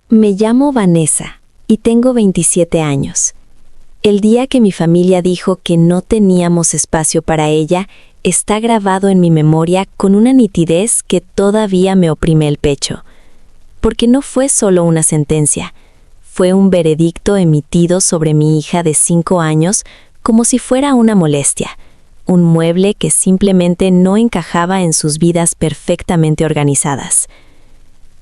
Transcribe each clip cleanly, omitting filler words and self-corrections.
Me llamo Vanessa y tengo 27 años. El día que mi familia dijo que no teníamos espacio para ella está grabado en mi memoria con una nitidez que todavía me oprime el pecho. Porque no fue solo una sentencia, fue un veredicto emitido sobre mi hija de 5 años como si fuera una molestia, un mueble que simplemente no encajaba en sus vidas perfectamente organizadas.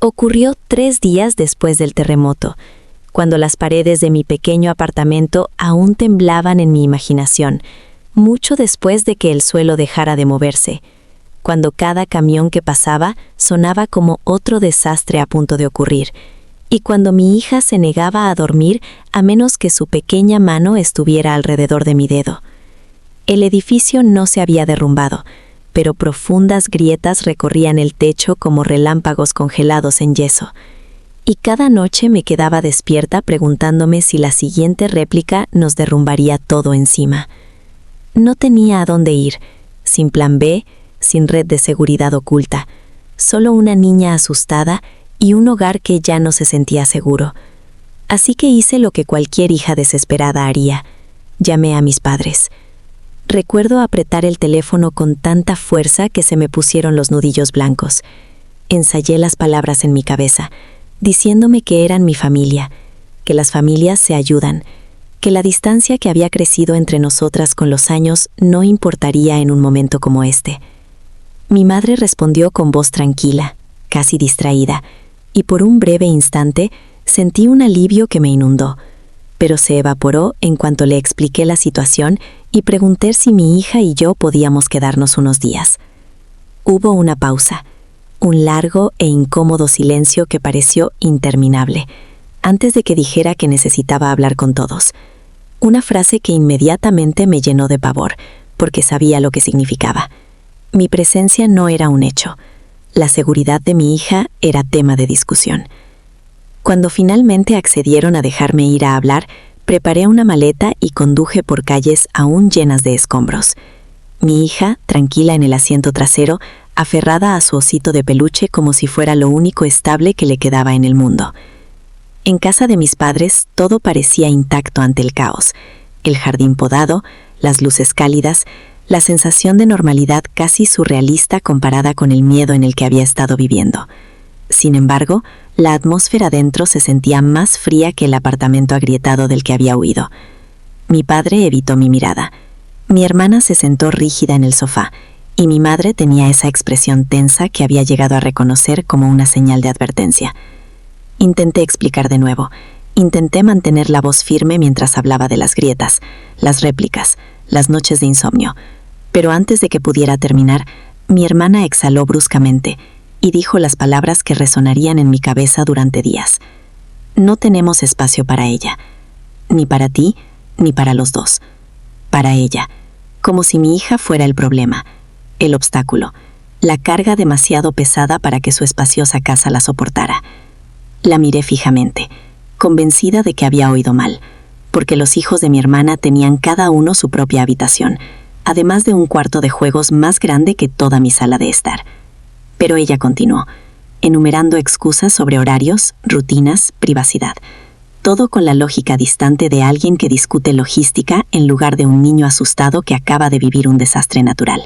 Ocurrió 3 días después del terremoto, cuando las paredes de mi pequeño apartamento aún temblaban en mi imaginación, mucho después de que el suelo dejara de moverse, cuando cada camión que pasaba sonaba como otro desastre a punto de ocurrir, y cuando mi hija se negaba a dormir a menos que su pequeña mano estuviera alrededor de mi dedo. El edificio no se había derrumbado, pero profundas grietas recorrían el techo como relámpagos congelados en yeso. Y cada noche me quedaba despierta preguntándome si la siguiente réplica nos derrumbaría todo encima. No tenía a dónde ir, sin plan B, sin red de seguridad oculta, solo una niña asustada y un hogar que ya no se sentía seguro. Así que hice lo que cualquier hija desesperada haría. Llamé a mis padres. Recuerdo apretar el teléfono con tanta fuerza que se me pusieron los nudillos blancos. Ensayé las palabras en mi cabeza, diciéndome que eran mi familia, que las familias se ayudan, que la distancia que había crecido entre nosotras con los años no importaría en un momento como este. Mi madre respondió con voz tranquila, casi distraída, y por un breve instante sentí un alivio que me inundó, pero se evaporó en cuanto le expliqué la situación y pregunté si mi hija y yo podíamos quedarnos unos días. Hubo una pausa, un largo e incómodo silencio que pareció interminable, antes de que dijera que necesitaba hablar con todos. Una frase que inmediatamente me llenó de pavor, porque sabía lo que significaba. Mi presencia no era un hecho. La seguridad de mi hija era tema de discusión. Cuando finalmente accedieron a dejarme ir a hablar, preparé una maleta y conduje por calles aún llenas de escombros. Mi hija, tranquila en el asiento trasero, aferrada a su osito de peluche como si fuera lo único estable que le quedaba en el mundo. En casa de mis padres todo parecía intacto ante el caos. El jardín podado, las luces cálidas, la sensación de normalidad casi surrealista comparada con el miedo en el que había estado viviendo. Sin embargo, la atmósfera dentro se sentía más fría que el apartamento agrietado del que había huido. Mi padre evitó mi mirada. Mi hermana se sentó rígida en el sofá, y mi madre tenía esa expresión tensa que había llegado a reconocer como una señal de advertencia. Intenté explicar de nuevo. Intenté mantener la voz firme mientras hablaba de las grietas, las réplicas, las noches de insomnio. Pero antes de que pudiera terminar, mi hermana exhaló bruscamente y dijo las palabras que resonarían en mi cabeza durante días. No tenemos espacio para ella. Ni para ti, ni para los dos. Para ella. Como si mi hija fuera el problema, el obstáculo, la carga demasiado pesada para que su espaciosa casa la soportara. La miré fijamente, convencida de que había oído mal, porque los hijos de mi hermana tenían cada uno su propia habitación, además de un cuarto de juegos más grande que toda mi sala de estar. Pero ella continuó, enumerando excusas sobre horarios, rutinas, privacidad. Todo con la lógica distante de alguien que discute logística en lugar de un niño asustado que acaba de vivir un desastre natural.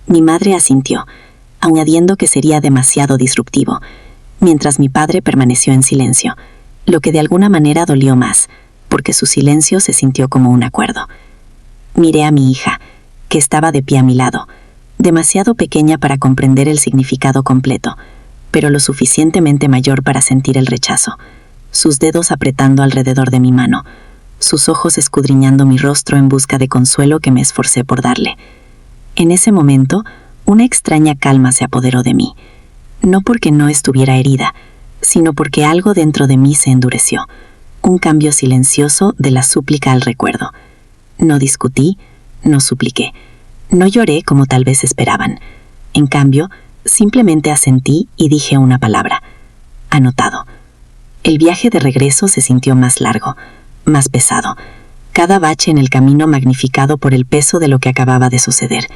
Mi madre asintió, añadiendo que sería demasiado disruptivo, mientras mi padre permaneció en silencio, lo que de alguna manera dolió más, porque su silencio se sintió como un acuerdo. Miré a mi hija, que estaba de pie a mi lado, demasiado pequeña para comprender el significado completo, pero lo suficientemente mayor para sentir el rechazo, sus dedos apretando alrededor de mi mano, sus ojos escudriñando mi rostro en busca de consuelo que me esforcé por darle. En ese momento, una extraña calma se apoderó de mí, no porque no estuviera herida, sino porque algo dentro de mí se endureció, un cambio silencioso de la súplica al recuerdo. No discutí, no supliqué, no lloré como tal vez esperaban. En cambio, simplemente asentí y dije una palabra: anotado. El viaje de regreso se sintió más largo, más pesado, cada bache en el camino magnificado por el peso de lo que acababa de suceder.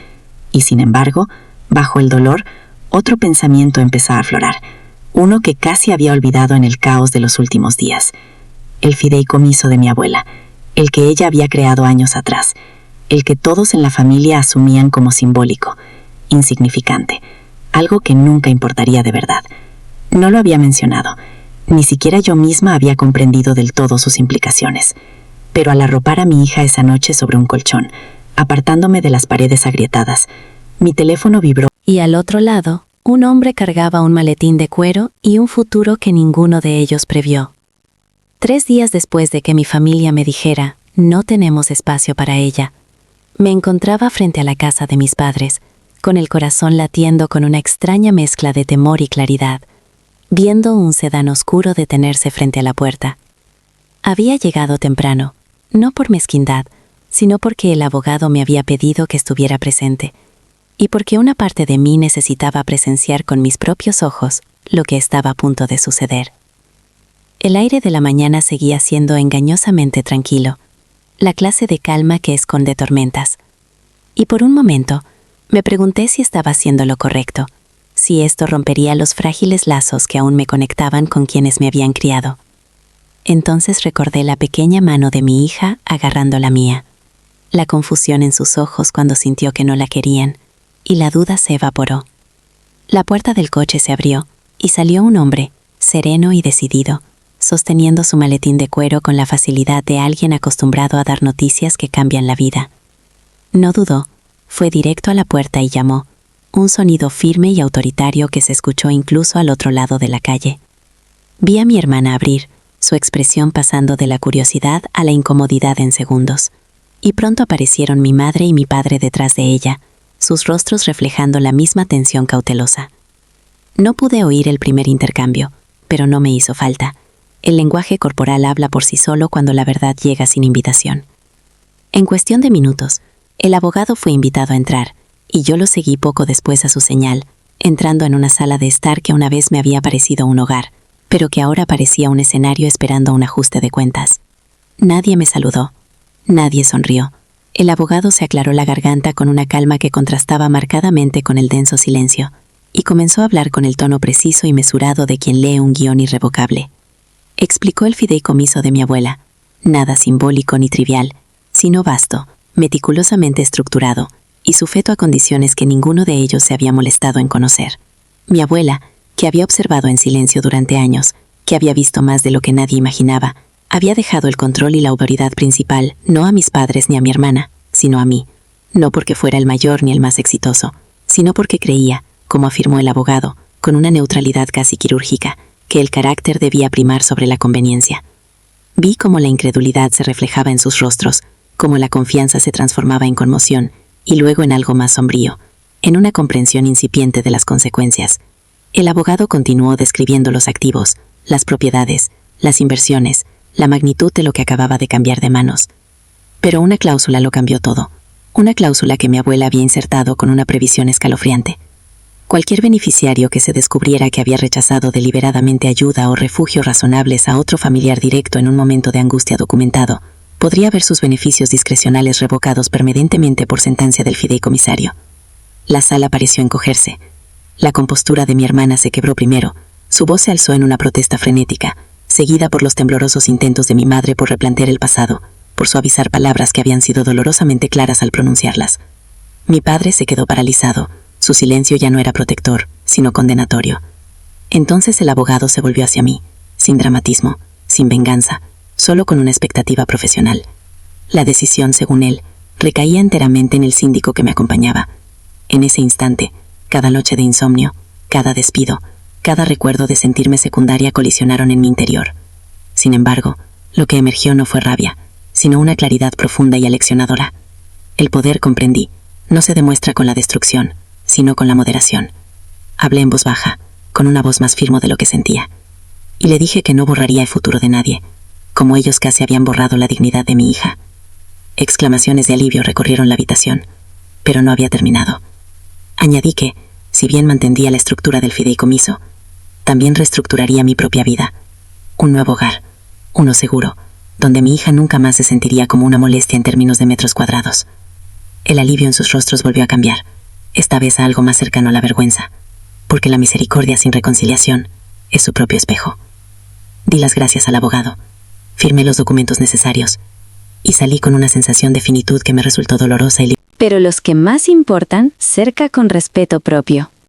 Y sin embargo, bajo el dolor, otro pensamiento empezó a aflorar. uno que casi había olvidado en el caos de los últimos días. El fideicomiso de mi abuela, el que ella había creado años atrás, el que todos en la familia asumían como simbólico, insignificante, algo que nunca importaría de verdad. No lo había mencionado, ni siquiera yo misma había comprendido del todo sus implicaciones. Pero al arropar a mi hija esa noche sobre un colchón, apartándome de las paredes agrietadas, mi teléfono vibró. Y al otro lado, un hombre cargaba un maletín de cuero y un futuro que ninguno de ellos previó. 3 días después de que mi familia me dijera, no tenemos espacio para ella, me encontraba frente a la casa de mis padres, con el corazón latiendo con una extraña mezcla de temor y claridad, viendo un sedán oscuro detenerse frente a la puerta. Había llegado temprano, no por mezquindad, sino porque el abogado me había pedido que estuviera presente, y porque una parte de mí necesitaba presenciar con mis propios ojos lo que estaba a punto de suceder. El aire de la mañana seguía siendo engañosamente tranquilo, la clase de calma que esconde tormentas. Y por un momento, me pregunté si estaba haciendo lo correcto, si esto rompería los frágiles lazos que aún me conectaban con quienes me habían criado. Entonces recordé la pequeña mano de mi hija agarrando la mía, la confusión en sus ojos cuando sintió que no la querían, y la duda se evaporó. La puerta del coche se abrió, y salió un hombre, sereno y decidido, sosteniendo su maletín de cuero con la facilidad de alguien acostumbrado a dar noticias que cambian la vida. No dudó, fue directo a la puerta y llamó, un sonido firme y autoritario que se escuchó incluso al otro lado de la calle. Vi a mi hermana abrir, su expresión pasando de la curiosidad a la incomodidad en segundos, y pronto aparecieron mi madre y mi padre detrás de ella, sus rostros reflejando la misma tensión cautelosa. No pude oír el primer intercambio, pero no me hizo falta. El lenguaje corporal habla por sí solo cuando la verdad llega sin invitación. En cuestión de minutos, el abogado fue invitado a entrar, y yo lo seguí poco después a su señal, entrando en una sala de estar que una vez me había parecido un hogar, pero que ahora parecía un escenario esperando un ajuste de cuentas. Nadie me saludó, nadie sonrió. El abogado se aclaró la garganta con una calma que contrastaba marcadamente con el denso silencio, y comenzó a hablar con el tono preciso y mesurado de quien lee un guión irrevocable. Explicó el fideicomiso de mi abuela, nada simbólico ni trivial, sino vasto, meticulosamente estructurado, y sujeto a condiciones que ninguno de ellos se había molestado en conocer. Mi abuela, que había observado en silencio durante años, que había visto más de lo que nadie imaginaba, había dejado el control y la autoridad principal no a mis padres ni a mi hermana, sino a mí, no porque fuera el mayor ni el más exitoso, sino porque creía, como afirmó el abogado, con una neutralidad casi quirúrgica, que el carácter debía primar sobre la conveniencia. Vi cómo la incredulidad se reflejaba en sus rostros, cómo la confianza se transformaba en conmoción, y luego en algo más sombrío, en una comprensión incipiente de las consecuencias. El abogado continuó describiendo los activos, las propiedades, las inversiones, la magnitud de lo que acababa de cambiar de manos. Pero una cláusula lo cambió todo, una cláusula que mi abuela había insertado con una previsión escalofriante. Cualquier beneficiario que se descubriera que había rechazado deliberadamente ayuda o refugio razonables a otro familiar directo en un momento de angustia documentado, podría ver sus beneficios discrecionales revocados permanentemente por sentencia del fideicomisario. La sala pareció encogerse. La compostura de mi hermana se quebró primero, su voz se alzó en una protesta frenética, seguida por los temblorosos intentos de mi madre por replantear el pasado, por suavizar palabras que habían sido dolorosamente claras al pronunciarlas. Mi padre se quedó paralizado, su silencio ya no era protector, sino condenatorio. Entonces el abogado se volvió hacia mí, sin dramatismo, sin venganza, solo con una expectativa profesional. La decisión, según él, recaía enteramente en el síndico que me acompañaba. En ese instante, cada noche de insomnio, cada despido, cada recuerdo de sentirme secundaria colisionaron en mi interior. Sin embargo, lo que emergió no fue rabia, sino una claridad profunda y aleccionadora. El poder, comprendí, no se demuestra con la destrucción, sino con la moderación. Hablé en voz baja, con una voz más firme de lo que sentía, y le dije que no borraría el futuro de nadie, como ellos casi habían borrado la dignidad de mi hija. Exclamaciones de alivio recorrieron la habitación, pero no había terminado. Añadí que, si bien mantendría la estructura del fideicomiso, también reestructuraría mi propia vida. Un nuevo hogar, uno seguro, donde mi hija nunca más se sentiría como una molestia en términos de metros cuadrados. El alivio en sus rostros volvió a cambiar, esta vez a algo más cercano a la vergüenza, porque la misericordia sin reconciliación es su propio espejo. Di las gracias al abogado, firmé los documentos necesarios y salí con una sensación de finitud que me resultó dolorosa y Pero los que más importan, cerca con respeto propio.